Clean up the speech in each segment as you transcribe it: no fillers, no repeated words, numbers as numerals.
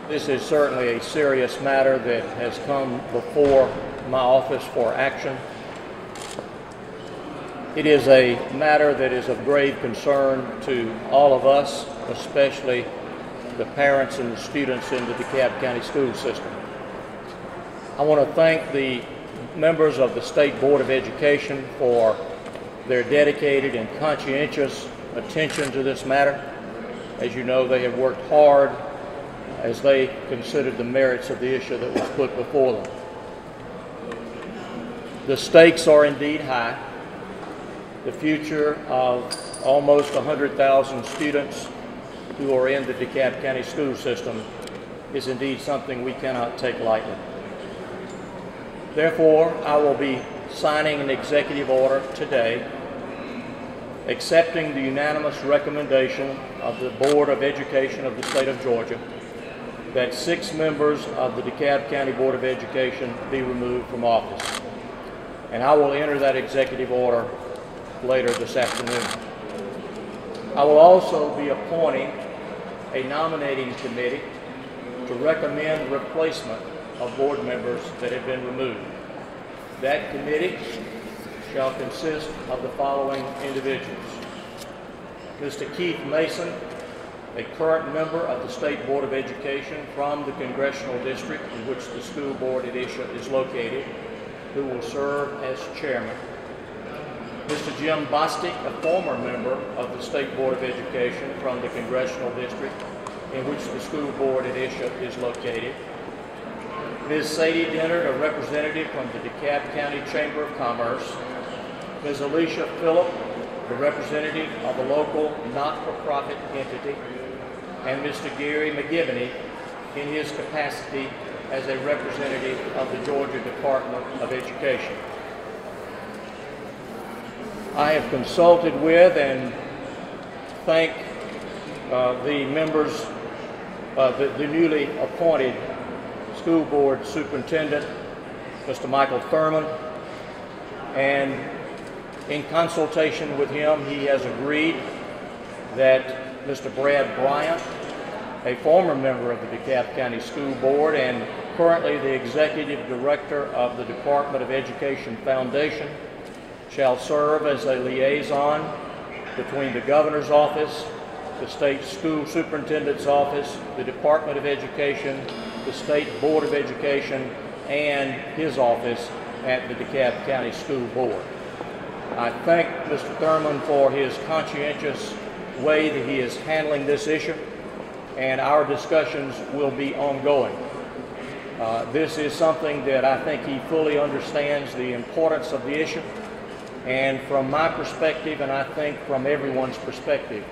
This is certainly a serious matter that has come before my office for action. It is a matter that is of grave concern to all of us, especially the parents and the students in the DeKalb County school system. I want to thank the members of the State Board of Education for their dedicated and conscientious attention to this matter. As you know, they have worked hard as they considered the merits of the issue that was put before them. The stakes are indeed high. The future of almost 100,000 students who are in the DeKalb County school system is indeed something we cannot take lightly. Therefore, I will be signing an executive order today accepting the unanimous recommendation of the Board of Education of the state of Georgia that 6 members of the DeKalb County Board of Education be removed from office. And I will enter that executive order later this afternoon. I will also be appointing a nominating committee to recommend replacement of board members that have been removed. That committee shall consist of the following individuals: Mr. Keith Mason, a current member of the State Board of Education from the congressional district in which the school board at issue is located, who will serve as chairman. Mr. Jim Bostic, a former member of the State Board of Education from the congressional district in which the school board at issue is located. Ms. Sadie Dennard, a representative from the DeKalb County Chamber of Commerce. Ms. Alicia Phillip, the representative of a local not-for-profit entity. And Mr. Gary McGivney in his capacity as a representative of the Georgia Department of Education. I have consulted with and thank the members, the newly appointed school board superintendent, Mr. Michael Thurman, and in consultation with him, he has agreed that Mr. Brad Bryant, a former member of the DeKalb County School Board and currently the executive director of the Department of Education Foundation, shall serve as a liaison between the governor's office, the state school superintendent's office, the Department of Education, the State Board of Education, and his office at the DeKalb County School Board. I thank Mr. Thurman for his conscientious way that he is handling this issue, and our discussions will be ongoing. This is something that I think he fully understands the importance of the issue, and from my perspective, and I think from everyone's perspective,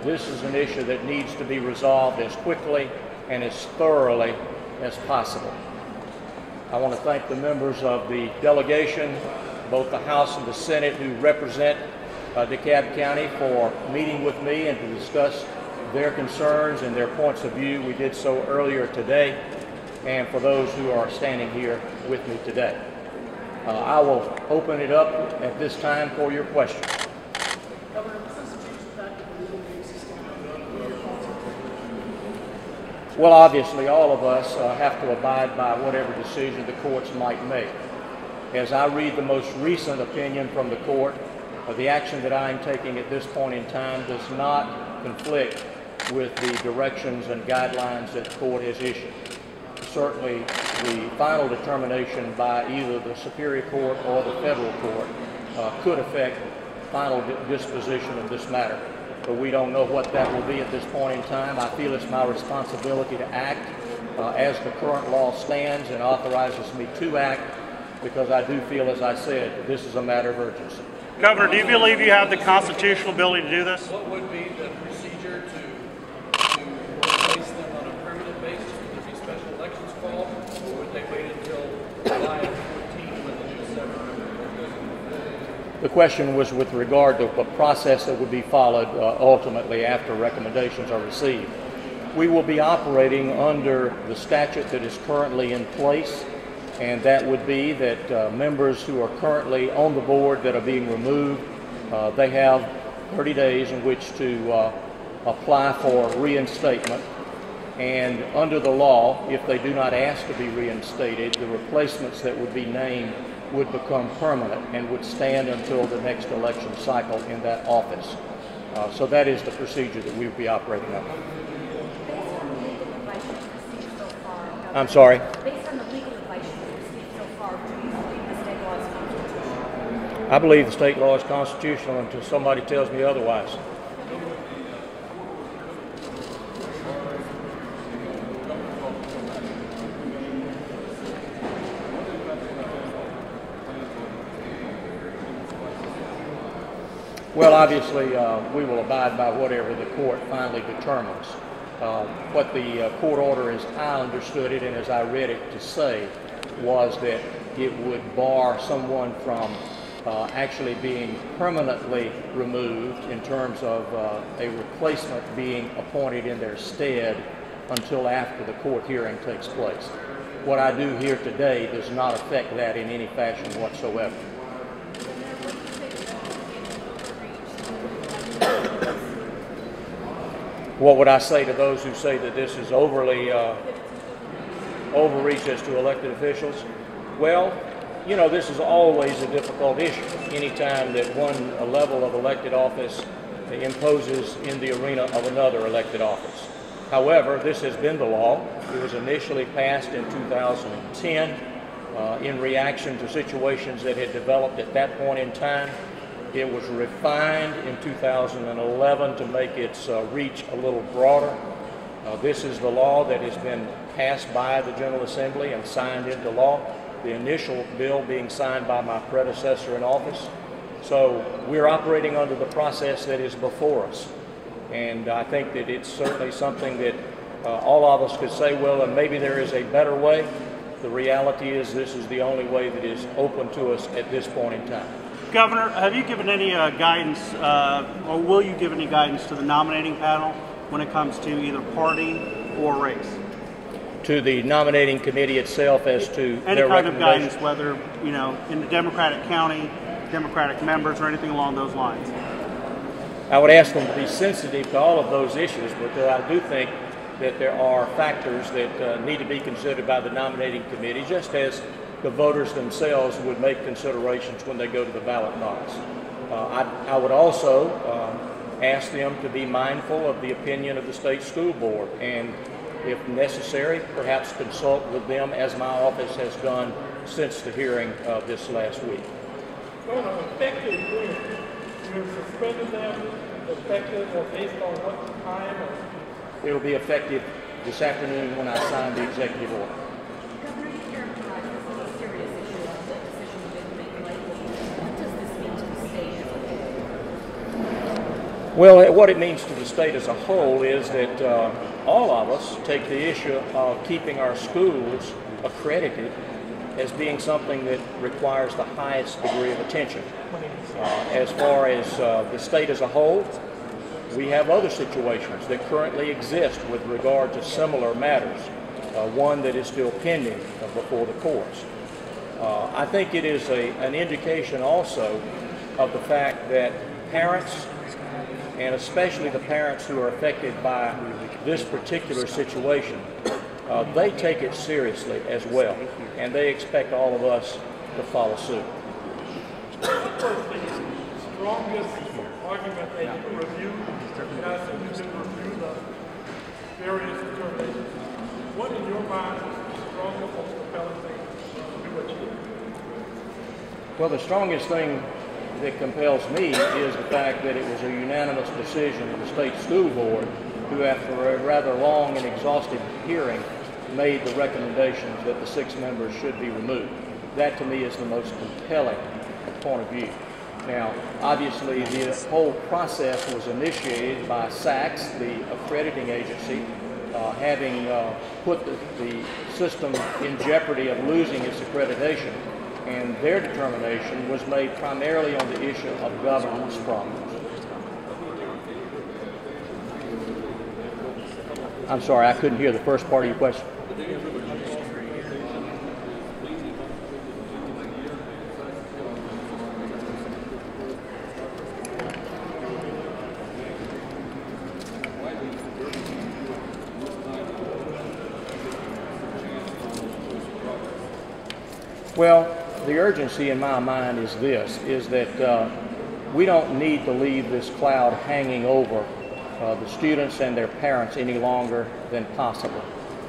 this is an issue that needs to be resolved as quickly and as thoroughly as possible. I want to thank the members of the delegation, both the House and the Senate, who represent DeKalb County, for meeting with me and to discuss their concerns and their points of view. We did so earlier today, and for those who are standing here with me today. I will open it up at this time for your questions. Well, obviously, all of us have to abide by whatever decision the courts might make. As I read the most recent opinion from the court, the action that I am taking at this point in time does not conflict with the directions and guidelines that the court has issued. Certainly, the final determination by either the Superior Court or the federal court could affect final disposition of this matter. But we don't know what that will be at this point in time. I feel it's my responsibility to act as the current law stands and authorizes me to act, because I do feel, as I said, that this is a matter of urgency. Governor, do you believe you have the constitutional ability to do this? What would be the procedure to replace them on a permanent basis? Would there be special elections called, or would they wait until July of 14 when the new 7-member goes in? The question was with regard to the process that would be followed ultimately after recommendations are received. We will be operating under the statute that is currently in place, and that would be that members who are currently on the board that are being removed, they have 30 days in which to apply for reinstatement. And under the law, if they do not ask to be reinstated, the replacements that would be named would become permanent and would stand until the next election cycle in that office. So that is the procedure that we would be operating under. Based on the legal advice you've received so far, I'm sorry? Based on the legal advice you've received so far, do you believe the state law is constitutional? I believe the state law is constitutional until somebody tells me otherwise. Well, obviously, we will abide by whatever the court finally determines. What the court order, as I understood it and as I read it, to say was that it would bar someone from actually being permanently removed in terms of a replacement being appointed in their stead until after the court hearing takes place. What I do here today does not affect that in any fashion whatsoever. What would I say to those who say that this is overly overreach as to elected officials? Well, you know, this is always a difficult issue. Anytime that a level of elected office imposes in the arena of another elected office. However, this has been the law. It was initially passed in 2010 in reaction to situations that had developed at that point in time. It was refined in 2011 to make its reach a little broader. This is the law that has been passed by the General Assembly and signed into law, the initial bill being signed by my predecessor in office. So we're operating under the process that is before us. And I think that it's certainly something that all of us could say, well, and maybe there is a better way. The reality is this is the only way that is open to us at this point in time. Governor, have you given any guidance, or will you give any guidance to the nominating panel when it comes to either party or race? To the nominating committee itself as to any their kind of guidance, recommendation? whether, you know, in the Democratic county, Democratic members, or anything along those lines? I would ask them to be sensitive to all of those issues, but I do think that there are factors that need to be considered by the nominating committee, just as the voters themselves would make considerations when they go to the ballot box. I would also ask them to be mindful of the opinion of the state school board, and if necessary, perhaps consult with them as my office has done since the hearing this last week. Effective when? You're suspending them, effective or based on what time? Or? It will be effective this afternoon when I sign the executive order. Governor, you characterize this as a serious issue of the decision you didn't make lightly. What does this mean to the state as a whole? Well, what it means to the state as a whole is that all of us take the issue of keeping our schools accredited as being something that requires the highest degree of attention. As far as the state as a whole, we have other situations that currently exist with regard to similar matters, one that is still pending before the courts. I think it is an indication also of the fact that parents, and especially the parents who are affected by this particular situation, they take it seriously as well, and they expect all of us to follow suit. What was the strongest argument that you reviewed? As you did review the various determinations, what in your mind is the strongest, most compelling thing to do what you did? Well, the strongest thing that compels me is the fact that it was a unanimous decision of the state school board, who after a rather long and exhaustive hearing made the recommendations that the 6 members should be removed. That to me is the most compelling point of view. Now, obviously, the whole process was initiated by SACS, the accrediting agency, having put the system in jeopardy of losing its accreditation, and their determination was made primarily on the issue of governance problems. I'm sorry, I couldn't hear the first part of your question. Well, the urgency in my mind is this, is that we don't need to leave this cloud hanging over the students and their parents any longer than possible.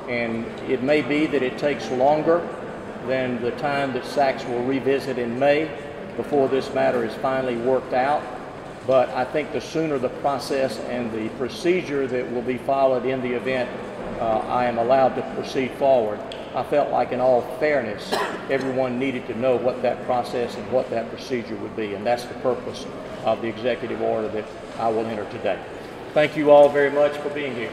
And it may be that it takes longer than the time that SACS will revisit in May before this matter is finally worked out. But I think the sooner the process and the procedure that will be followed in the event I am allowed to proceed forward, I felt like in all fairness, everyone needed to know what that process and what that procedure would be. And that's the purpose of the executive order that I will enter today. Thank you all very much for being here.